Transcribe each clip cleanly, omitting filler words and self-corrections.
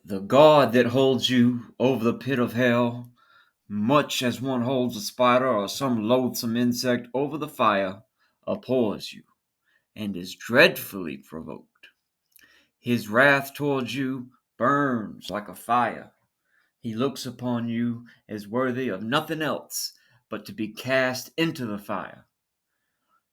The God that holds you over the pit of hell, much as one holds a spider or some loathsome insect over the fire, abhors you, and is dreadfully provoked. His wrath towards you burns like a fire. He looks upon you as worthy of nothing else but to be cast into the fire.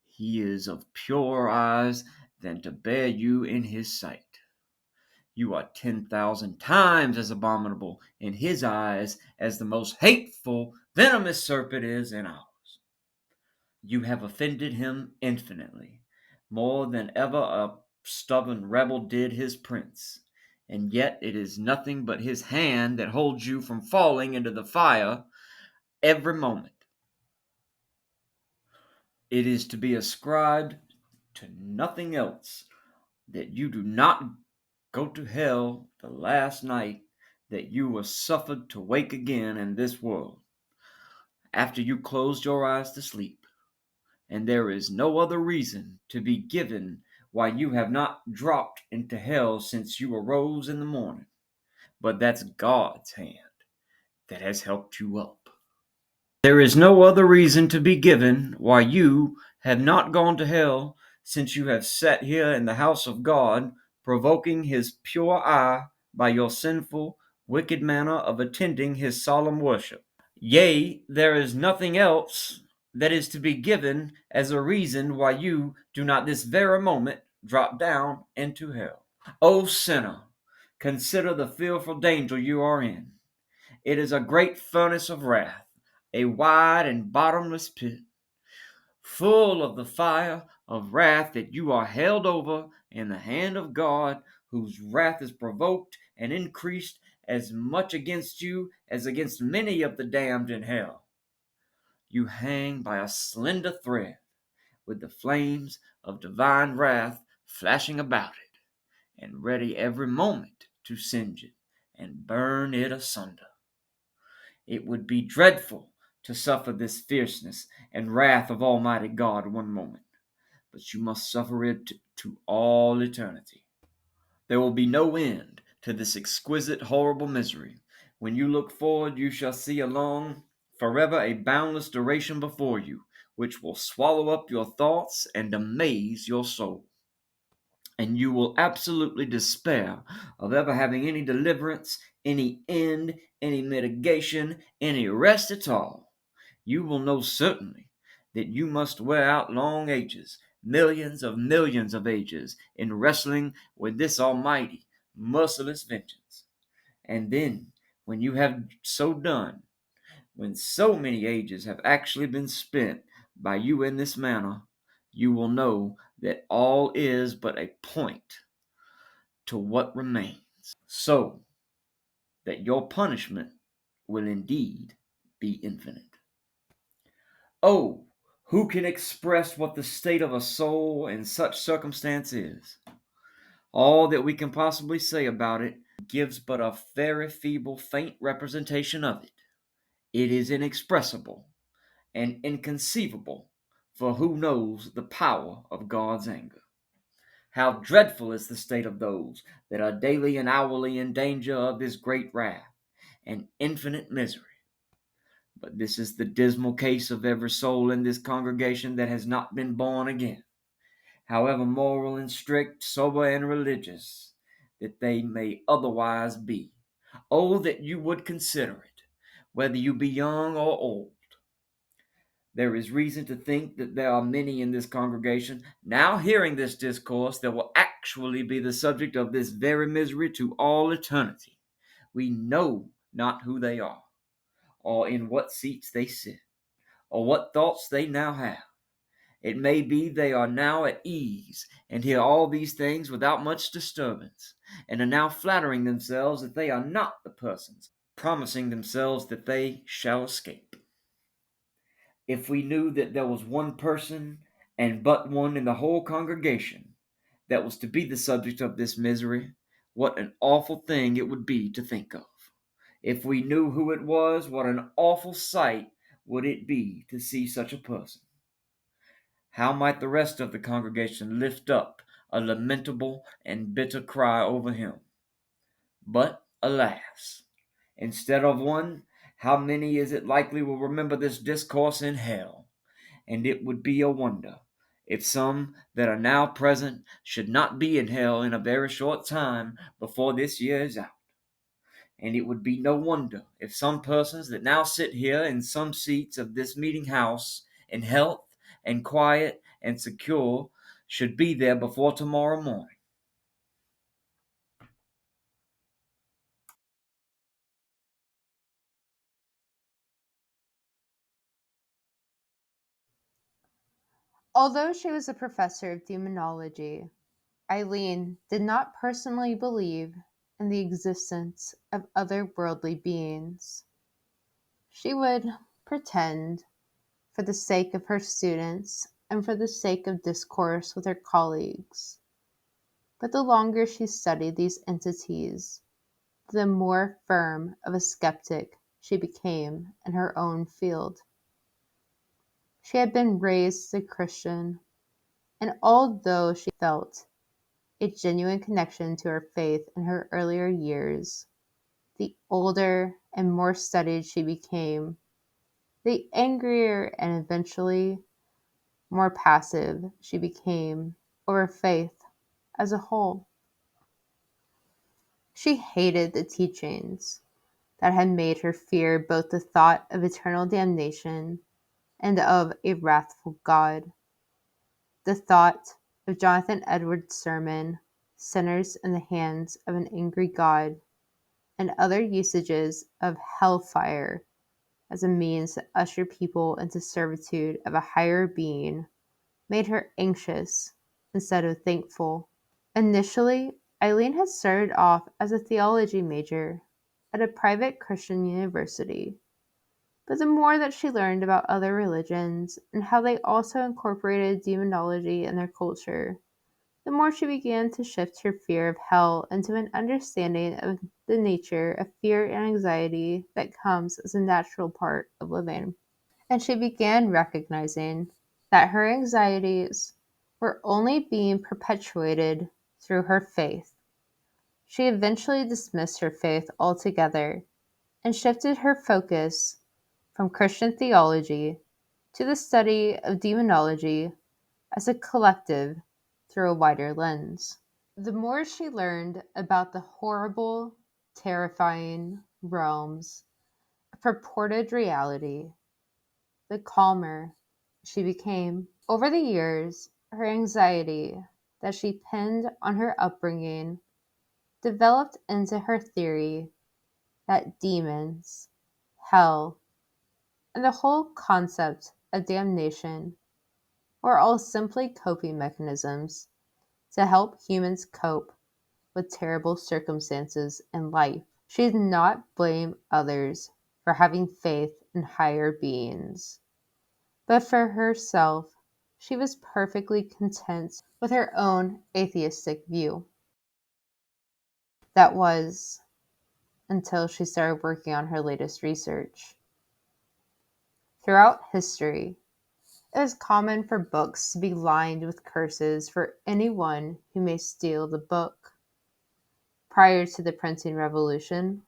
He is of purer eyes than to bear you in his sight. You are 10,000 times as abominable in his eyes as the most hateful, venomous serpent is in ours. You have offended him infinitely, more than ever a stubborn rebel did his prince, and yet it is nothing but his hand that holds you from falling into the fire every moment. It is to be ascribed to nothing else that you do not go to hell the last night that you were suffered to wake again in this world, after you closed your eyes to sleep, and there is no other reason to be given why you have not dropped into hell since you arose in the morning, but that's God's hand that has helped you up. There is no other reason to be given why you have not gone to hell since you have sat here in the house of God, provoking his pure eye by your sinful, wicked manner of attending his solemn worship. Yea, there is nothing else that is to be given as a reason why you do not this very moment drop down into hell. O sinner, consider the fearful danger you are in. It is a great furnace of wrath, a wide and bottomless pit, full of the fire of wrath that you are held over in the hand of God, whose wrath is provoked and increased as much against you as against many of the damned in hell. You hang by a slender thread, with the flames of divine wrath flashing about it, and ready every moment to singe it and burn it asunder. It would be dreadful to suffer this fierceness and wrath of Almighty God one moment, but you must suffer it to all eternity. There will be no end to this exquisite, horrible misery. When you look forward, you shall see along forever a boundless duration before you, which will swallow up your thoughts and amaze your soul. And you will absolutely despair of ever having any deliverance, any end, any mitigation, any rest at all. You will know certainly that you must wear out long ages, millions of ages, in wrestling with this almighty, merciless vengeance. And then, when you have so done, when so many ages have actually been spent by you in this manner, you will know that all is but a point to what remains, so that your punishment will indeed be infinite. Oh, who can express what the state of a soul in such circumstance is? All that we can possibly say about it gives but a very feeble, faint representation of it. It is inexpressible and inconceivable, for who knows the power of God's anger? How dreadful is the state of those that are daily and hourly in danger of this great wrath and infinite misery! But this is the dismal case of every soul in this congregation that has not been born again, however moral and strict, sober and religious that they may otherwise be. Oh, that you would consider it, whether you be young or old. There is reason to think that there are many in this congregation now hearing this discourse that will actually be the subject of this very misery to all eternity. We know not who they are, or in what seats they sit, or what thoughts they now have. It may be they are now at ease, and hear all these things without much disturbance, and are now flattering themselves that they are not the persons, promising themselves that they shall escape. If we knew that there was one person, and but one in the whole congregation, that was to be the subject of this misery, what an awful thing it would be to think of. If we knew who it was, what an awful sight would it be to see such a person. How might the rest of the congregation lift up a lamentable and bitter cry over him? But Alas, instead of one, how many is it likely will remember this discourse in hell? And it would be a wonder if some that are now present should not be in hell in a very short time before this year is out. And it would be no wonder if some persons that now sit here in some seats of this meeting house in health and quiet and secure should be there before tomorrow morning. Although she was a professor of demonology, Eileen did not personally believe in the existence of otherworldly beings. She would pretend, for the sake of her students and for the sake of discourse with her colleagues. But the longer she studied these entities, the more firm of a skeptic she became in her own field. She had been raised as a Christian, and although she felt a genuine connection to her faith in her earlier years, the older and more studied she became, the angrier and eventually more passive she became over faith as a whole. She hated the teachings that had made her fear both the thought of eternal damnation and of a wrathful God. The thought of Jonathan Edwards' sermon, Sinners in the Hands of an Angry God, and other usages of hellfire as a means to usher people into servitude of a higher being made her anxious instead of thankful. Initially, Eileen had started off as a theology major at a private Christian university, but the more that she learned about other religions and how they also incorporated demonology in their culture, the more she began to shift her fear of hell into an understanding of the nature of fear and anxiety that comes as a natural part of living. And she began recognizing that her anxieties were only being perpetuated through her faith. She eventually dismissed her faith altogether and shifted her focus from Christian theology to the study of demonology as a collective through a wider lens. The more she learned about the horrible, terrifying realms of purported reality, the calmer she became. Over the years, her anxiety that she pinned on her upbringing developed into her theory that demons, hell, and the whole concept of damnation were all simply coping mechanisms to help humans cope with terrible circumstances in life. She did not blame others for having faith in higher beings, but for herself, she was perfectly content with her own atheistic view. That was until she started working on her latest research. Throughout history, it is common for books to be lined with curses for anyone who may steal the book. Prior to the printing revolution,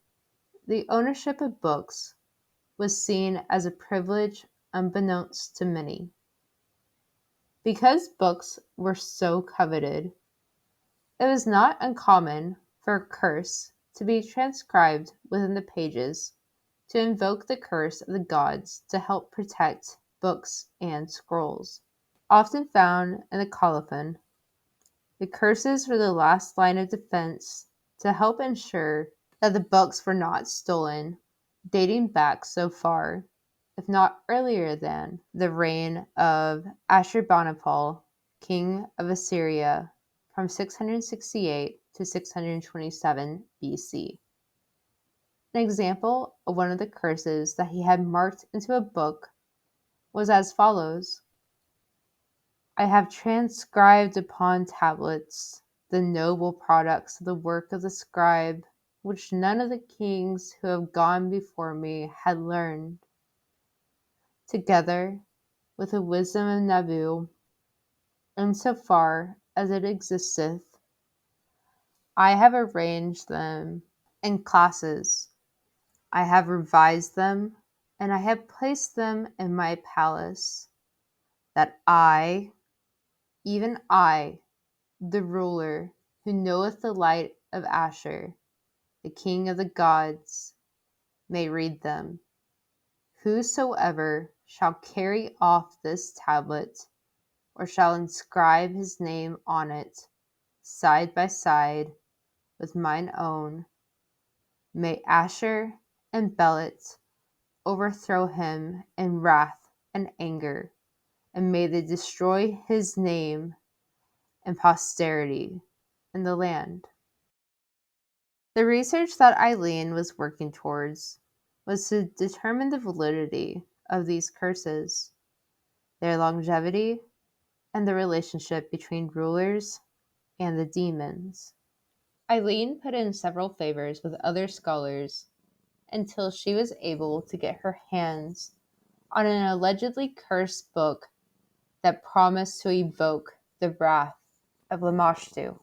the ownership of books was seen as a privilege unbeknownst to many. Because books were so coveted, it was not uncommon for a curse to be transcribed within the pages to invoke the curse of the gods to help protect books and scrolls. Often found in the colophon, the curses were the last line of defense to help ensure that the books were not stolen, dating back so far, if not earlier than, the reign of Ashurbanipal, king of Assyria, from 668 to 627 BC. An example of one of the curses that he had marked into a book was as follows: I have transcribed upon tablets the noble products of the work of the scribe, which none of the kings who have gone before me had learned. Together with the wisdom of Nabu, in so far as it existeth, I have arranged them and classes. I have revised them, and I have placed them in my palace, that I, even I, the ruler, who knoweth the light of Asher, the king of the gods, may read them. Whosoever shall carry off this tablet, or shall inscribe his name on it, side by side with mine own, may Asher and Belit overthrow him in wrath and anger, and may they destroy his name and posterity in the land. The research that Eileen was working towards was to determine the validity of these curses, their longevity, and the relationship between rulers and the demons. Eileen put in several favors with other scholars until she was able to get her hands on an allegedly cursed book that promised to evoke the wrath of Lamashtu,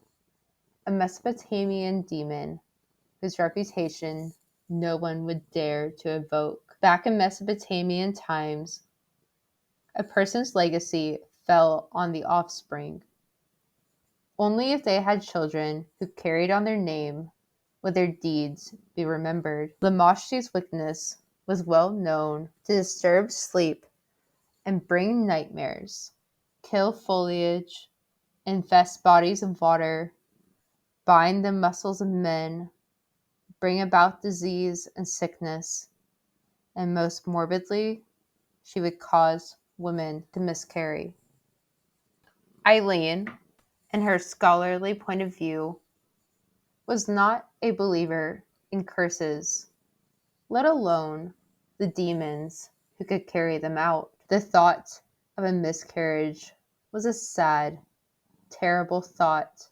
a Mesopotamian demon whose reputation no one would dare to evoke. Back in Mesopotamian times, a person's legacy fell on the offspring. Only if they had children who carried on their name would their deeds be remembered. Lamashtu's wickedness was well known to disturb sleep and bring nightmares, kill foliage, infest bodies of water, bind the muscles of men, bring about disease and sickness, and most morbidly, she would cause women to miscarry. Eileen, in her scholarly point of view, was not a believer in curses, let alone the demons who could carry them out. The thought of a miscarriage was a sad, terrible thought,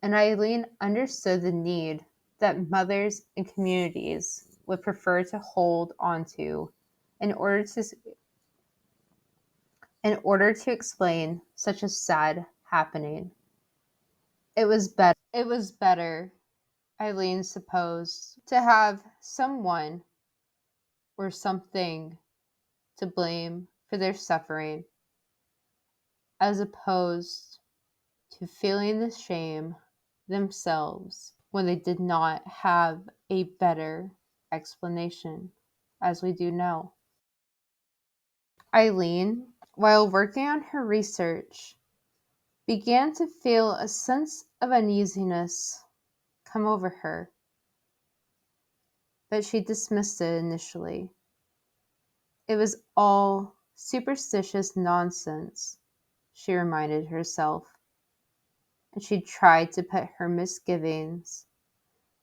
and Eileen understood the need that mothers and communities would prefer to hold onto in order to explain such a sad happening. It was better, Eileen supposed, to have someone or something to blame for their suffering, as opposed to feeling the shame themselves when they did not have a better explanation, as we do know. Eileen, while working on her research, began to feel a sense of uneasiness come over her, but she dismissed it initially. It was all superstitious nonsense, she reminded herself, and she tried to put her misgivings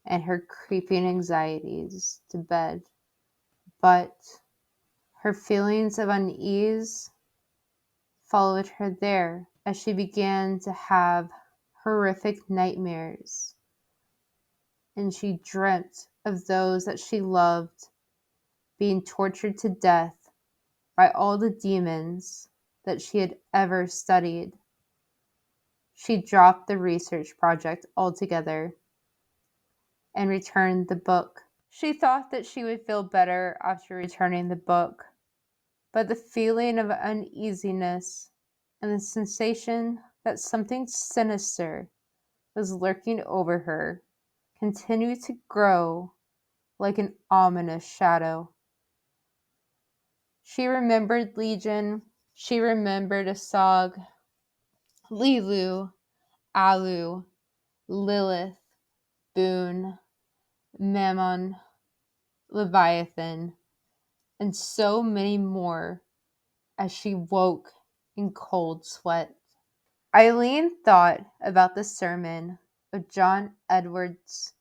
and her creeping anxieties to bed. But her feelings of unease followed her there as she began to have horrific nightmares, and she dreamt of those that she loved being tortured to death by all the demons that she had ever studied. She dropped the research project altogether and returned the book. She thought that she would feel better after returning the book, but the feeling of uneasiness and the sensation that something sinister was lurking over her continued to grow like an ominous shadow. She remembered Legion, she remembered Asag, Lilu, Alu, Lilith, Boone, Mammon, Leviathan, and so many more as she woke in cold sweat. Eileen thought about the sermon of John Edwards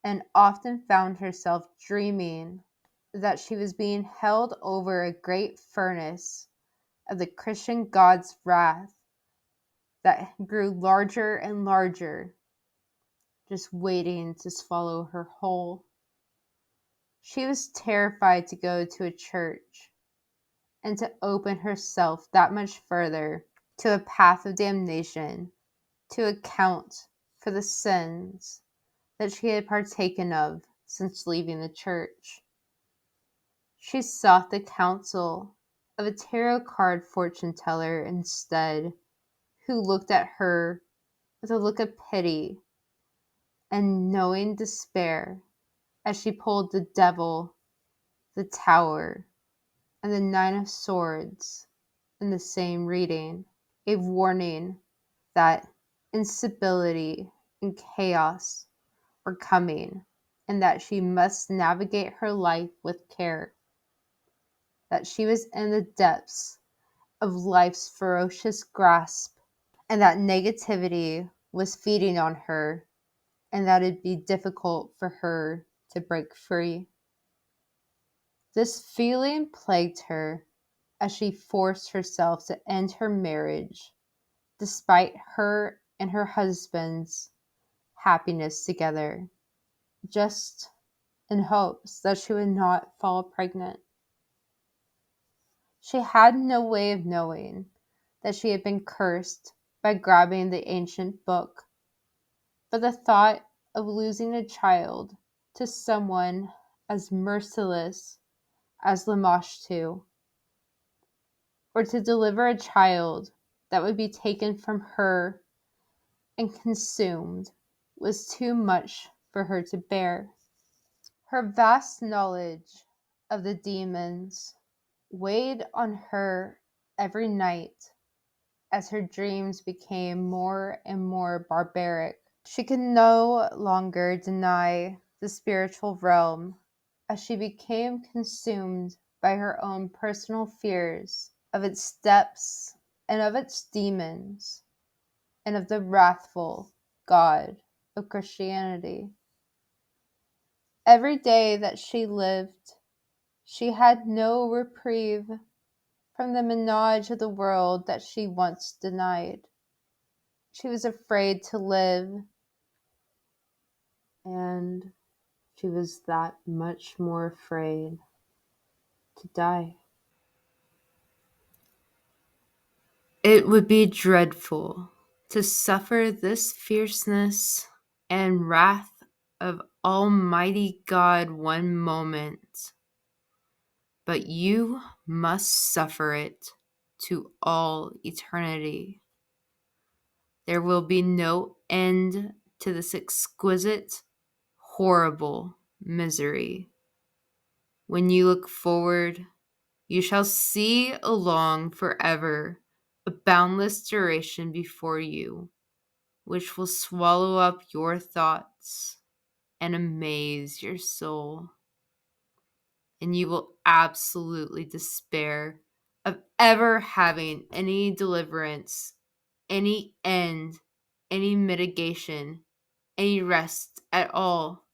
and often found herself dreaming that she was being held over a great furnace of the Christian God's wrath that grew larger and larger, just waiting to swallow her whole. She was terrified to go to a church and to open herself that much further to a path of damnation to account for the sins that she had partaken of since leaving the church. She sought the counsel of a tarot card fortune teller instead, who looked at her with a look of pity and knowing despair as she pulled the devil, the tower, and the nine of swords in the same reading, a warning that instability and chaos were coming, and that she must navigate her life with care, that she was in the depths of life's ferocious grasp, and that negativity was feeding on her, and that it'd be difficult for her to break free. This feeling plagued her as she forced herself to end her marriage, despite her and her husband's happiness together, just in hopes that she would not fall pregnant. She had no way of knowing that she had been cursed by grabbing the ancient book, but the thought of losing a child to someone as merciless as Lamashtu, or to deliver a child that would be taken from her and consumed, was too much for her to bear. Her vast knowledge of the demons weighed on her every night as her dreams became more and more barbaric. She could no longer deny the spiritual realm as she became consumed by her own personal fears of its depths and of its demons and of the wrathful God of Christianity. Every day that she lived, she had no reprieve from the menage of the world that she once denied. She was afraid to live, and she was that much more afraid to die. It would be dreadful to suffer this fierceness and wrath of Almighty God one moment, but you must suffer it to all eternity. There will be no end to this exquisite, horrible misery. When you look forward, you shall see along forever a boundless duration before you, which will swallow up your thoughts and amaze your soul. And you will absolutely despair of ever having any deliverance, any end, any mitigation, any rest at all.